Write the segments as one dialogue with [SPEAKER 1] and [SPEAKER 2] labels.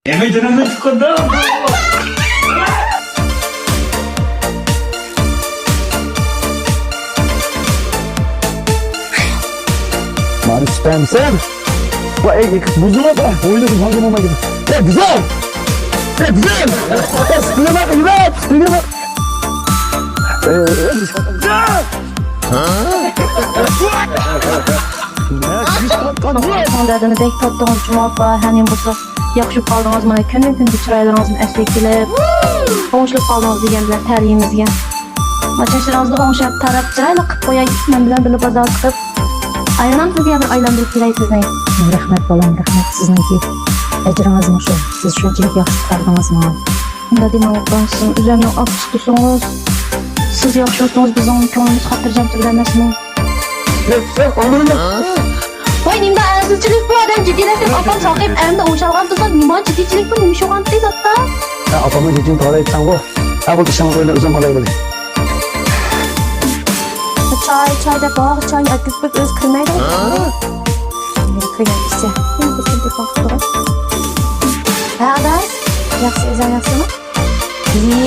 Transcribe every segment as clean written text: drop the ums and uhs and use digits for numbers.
[SPEAKER 1] Yemek canımdan çıkıldı.
[SPEAKER 2] Mari ister misin? Vay buzuma bak. Oynadım hangi gibi. Güzel. Güzel. Sıkılma güzel. Sıkılma.
[SPEAKER 3] Sonradan bek tatdığınız cuma var. Hani bu yaxşı qaldınız mana köngül gündü çıraylarınızın əsli kilib. Oңuşluq qaldınız degan bilan təriyimizga. Maçaşlarınızda oңuşab tarab çıraylı qilib qo'yay. Men bilan bilib bazar qilib. Aylanam sizga bir aylantirib kelay sizni.
[SPEAKER 4] Rahmat bolam, rahmat sizniki. Ecringiz mushu. Siz shunchalik yaxshi chiqardingizmi?
[SPEAKER 3] Unda demang otam, siz üzərimdən at tutursunuz. Siz yaxşı olsanız bizim ko'nglimiz xotirjam turganmasmi?
[SPEAKER 2] Sen onunla.
[SPEAKER 3] Voy, nimda asılchilik bu odam jiddiylashtib opam soqib elimda o'shalgan tursa, nima jiddiychilik bu, nima sho'g'an tez otda?
[SPEAKER 2] Ha, opamga jiddiy qo'yaysan bu. Ha, bu ishni qo'ylar o'zim qolay bo'ling.
[SPEAKER 3] Çay da bog', çay akıpık öz kirmaydi. Kirgan ishchi. Men bu senga qo'yib. Ha, aday. Yaxshi, o'zing yaxshimi?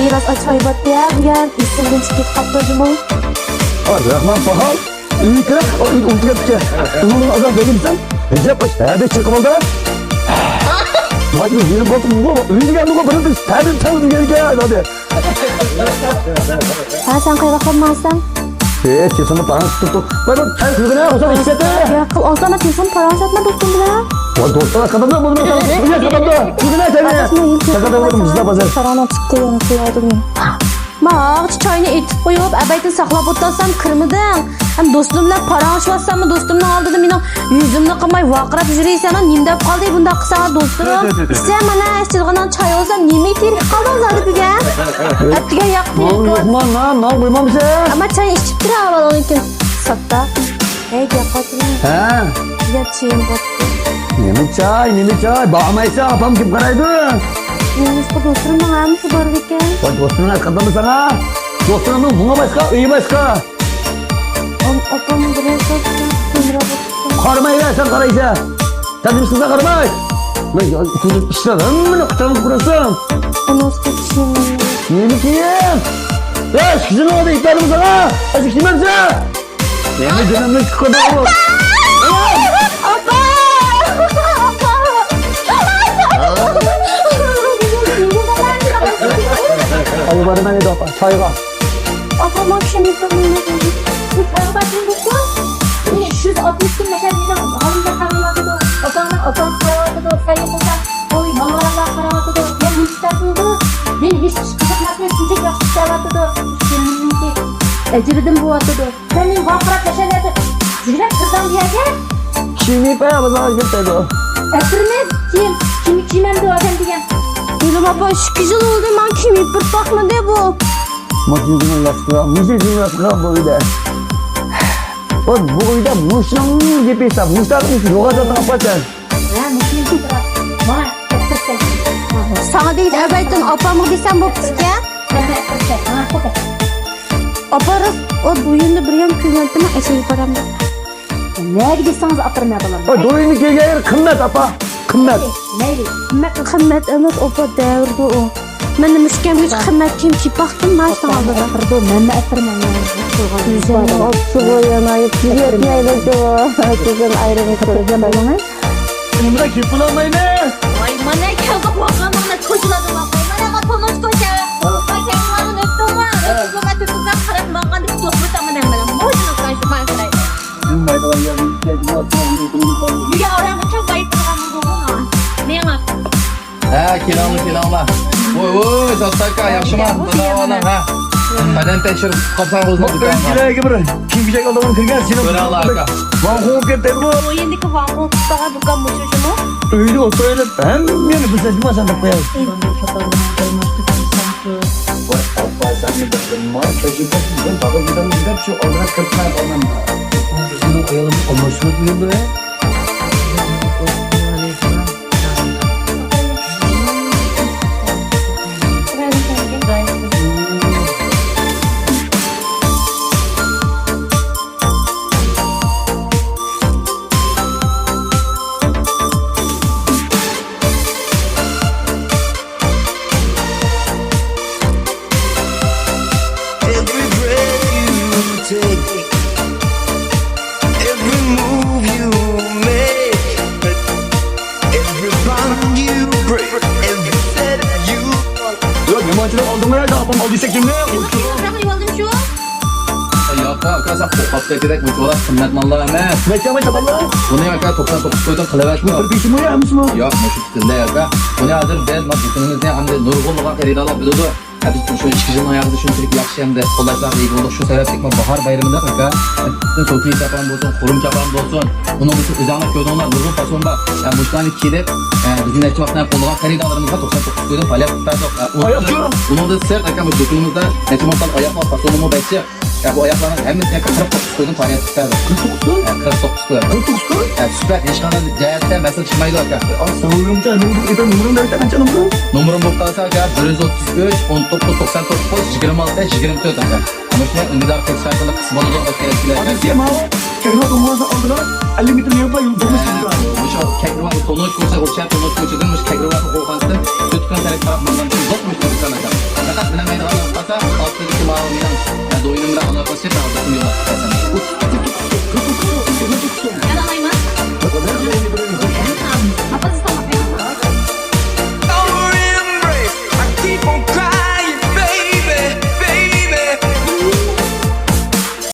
[SPEAKER 3] Biraz çay batdi ya, degan istimdan chiqib qoldim.
[SPEAKER 2] Rahman Pahal. Uyga, uyga tushga. Uni azab berimsan? Recep baş, hadi çıkım oldu. Hadi yürü bakın bu. Uyga geldi bu bir tadım tadım gel hadi.
[SPEAKER 3] Ha, sen qayvaqlanmasan?
[SPEAKER 2] Telefonu paran tuttu. Ben çay kızına olsa istedi.
[SPEAKER 3] Ya qil olsam telefon paran satma do'stim bilan.
[SPEAKER 2] O dostlar kadınlar bunu mesela. Uyga kadınlar. Kızına çay. Çakada vurdum bizde bazar.
[SPEAKER 3] Paran çıktı yana qo'ydim. Bak, choyni etib qo'yib, abaytni saqlab o'tirsam kirmiding. Ham do'stim bilan paranglashmassammi, do'stimning oldida meni yuzimni qilmay vaqirab yuraysan, nim deb qoldi bunda qilsam do'stim. Sen mana ishchilg'idan choy olsam, nima terib qoldingiz haliga? Atiga yoqdi.
[SPEAKER 2] Ne koymam sen?
[SPEAKER 3] Ama choy ichib tura avvaloniki. Satta. Hey, yo'qotini.
[SPEAKER 2] Ha.
[SPEAKER 3] Yachim bo'pti.
[SPEAKER 2] Nemi çay. Bağmaysa apam kim karaydı?
[SPEAKER 3] Yalnız bu dostum bana mı var ekan?
[SPEAKER 2] Vay dostuna kadar mı sana? Dostunun buna başka, iyi başka.
[SPEAKER 3] Opam biraz sonra
[SPEAKER 2] Karmayı ver sen karaysa. Sen demişsin sen karmay. Ben ya kuzum işledim mi? Kıtamı kurasın.
[SPEAKER 3] onu sıkışım.
[SPEAKER 2] Yeni kiyim. Ya sizin orada ihtarım sana. Azıcık kimemse. Yeni dönemde çıkıyordu bu. Ayı bari ben de apa. Çayga.
[SPEAKER 3] Opam akşam yapamıyor. Lütfen bakın bu kız. 160 gün mesela bizim halinde karaladı da. Opam karaladı da. Sen yapınca oy mallarla karaladı da. Ben müstahıldı. Ben hiç kızıkmasını sinecek yaşlı karaladı da. Üstünlüğünki. Ecirdim bu adı da. Senin vakırat yaşayadı. Zirve kırdan diye gel.
[SPEAKER 2] Kimi paya bana gitmedi o.
[SPEAKER 3] Esirmez kim? Kimi kimem de o adam diye. Benim apa 2 yıl oldu ben kimi bir bakmadı bu.
[SPEAKER 2] Makinecinin yastığı, müziğin yastığı bu uyda. O bu uyda muşlan gibi hesap. Muşlanmış yoga zaten yapacaksın.
[SPEAKER 3] Ha, mümkün değil. Bana ettirsen. Sana değil, evvelden apamı desem bu piste. Aparız, o duyunda bir yan kıymetini eşeği paramda. Nereye gidiyorsanız apırım yapalım.
[SPEAKER 2] O doyunu gelir kımmet apa. Kımmet.
[SPEAKER 3] Neydi? Kımmet emas, opa devirdi o. Ben de müşkem hiç kımmet kimçi baktım, maaştan aldı da.
[SPEAKER 4] Apırdı, men de apırmam.
[SPEAKER 3] Güzel,
[SPEAKER 4] Suyu yanayıp yürüyetmeyle o. Kızın ayrını kıracağım öyle.
[SPEAKER 2] Şimdi kim bulanmayı ne?
[SPEAKER 5] Ay mana keldi qo'rqaman ko'chiladi mana to'noch ko'cha bakanglarni o'tdimmi hukumat o'tgan qarab manga deb to'xtataman bilan mo'jini qo'yishim kerak yuga orangcha bayib turgan bo'lgan menga
[SPEAKER 6] Ha, kelinglar. Voy, Zottaka, yaxshimi? Xudoning ha. Qadam tekshirib qolsangiz o'zini dukanga.
[SPEAKER 2] Kiragi bir kim kechak oldin kirgan seni.
[SPEAKER 6] Ko'ranglar aka.
[SPEAKER 2] Van qo'yib ketdi bu.
[SPEAKER 3] Oyundaki vangon tuttağa bukan bu çocuğumu.
[SPEAKER 2] Uyda o'tirib, ham meni bilasizmi deb qo'yadi. Voy, apa sen de bilma, çocuklar bizden baba gidelim gidip şu odana kırpmay olmam. Bizim ayolum olmasını duyuyor ya. Kaçırıp aldın mı ya? Kapam aldıysa kimle?
[SPEAKER 5] Bırakın yolum şu.
[SPEAKER 6] Yok arkadaşlar kokapta gerek bu çoğalak kımmet mallar emas.
[SPEAKER 2] Mekan mekan valla.
[SPEAKER 6] Bunu ya 99 koydum kılıvet
[SPEAKER 2] Bu bir işim var ya mısın o?
[SPEAKER 6] Yok şu fikirde ya. Bunu hazır ben bütünümüzde hem de nurgulluğa xarid alab biladi. Biz şu chiqishning oyog'ida shunchalik yaxshi hamda qo'llashlar ega bo'ldi. Shu sababli men bahor bayramida aka bütün so'tli chapan bo'lsin, qurum chapan bo'lsin. Buni biz o'zinglar ko'rdinglar, nurgul fasonda. Mushlarni kelib, bizning necha vaqtdan qo'lga xaridlarimizga 99 ko'ydim, falyat tutadi.
[SPEAKER 2] Oyoq yo'q.
[SPEAKER 6] Buni da sert aka bu do'konimizda necha marta oyoq va fasonimi baychi. Bu oyoqlarni hammasiga 49 ko'ydim, falyat tutadi. 49 ko'ydim.
[SPEAKER 2] 49 koy.
[SPEAKER 6] Süper, hech qanday jihatda masal chiqmaydi aka.
[SPEAKER 2] Sağolumca numarum da kaçan numarum?
[SPEAKER 6] Numarim bo'lib qolsa aka 133 19 99 26 24 aka. Ana shular undar ko'rsatishlar qismida kerakli.
[SPEAKER 2] Hadi ya mal. Kayma olmazsa aldılar. 50 metre yapma yol durmuş gibi.
[SPEAKER 6] O'sha kagrivat to'noch ko'rsa o'sha to'noch ko'chadan o'sha kagrivat qo'ygandan 4 kun taraf tarafdan uzatmish turgan aka. Faqat bilamaydigan